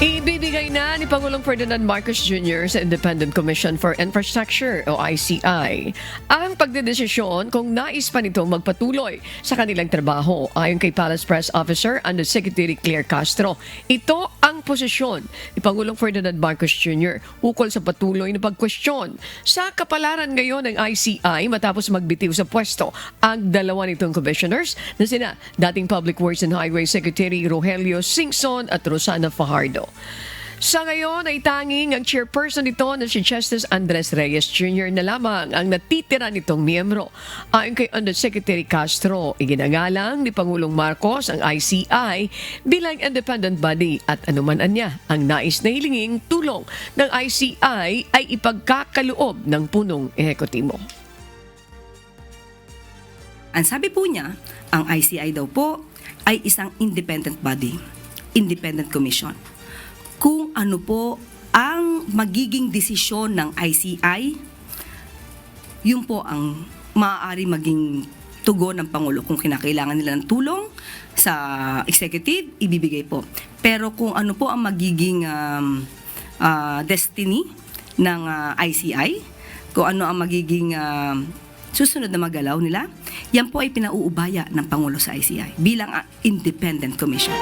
Ibibigay na ni Pangulong Ferdinand Marcos Jr. sa Independent Commission for Infrastructure o ICI ang pagdedesisyon kung nais pa nitong magpatuloy sa kanilang trabaho. Ayon kay Palace Press Officer Undersecretary Claire Castro, ito ang posisyon ni Pangulong Ferdinand Marcos Jr. ukol sa patuloy na pagkwestiyon sa kapalaran ngayon ng ICI matapos magbitiw sa pwesto ang dalawa nitong commissioners na sina dating Public Works and Highway Secretary Rogelio Singson at Rosana Fajardo. Sa ngayon ay tanging ang chairperson nito na si Justice Andres Reyes Jr. na lamang ang natitira nitong miyembro. Ayon kay Undersecretary Castro, iginagalang ni Pangulong Marcos ang ICI bilang independent body at anuman anya ang nais na hilinging tulong ng ICI ay ipagkakaloob ng punong ehekutibo. Ang sabi po niya, ang ICI daw po ay isang independent body, independent commission. Kung ano po ang magiging desisyon ng ICI, yun po ang maaari maging tugon ng Pangulo. Kung kinakailangan nila ng tulong sa executive, ibibigay po. Pero kung ano po ang magiging destiny ng ICI, kung ano ang magiging susunod na magalaw nila, yan po ay pinauubaya ng Pangulo sa ICI bilang independent commission.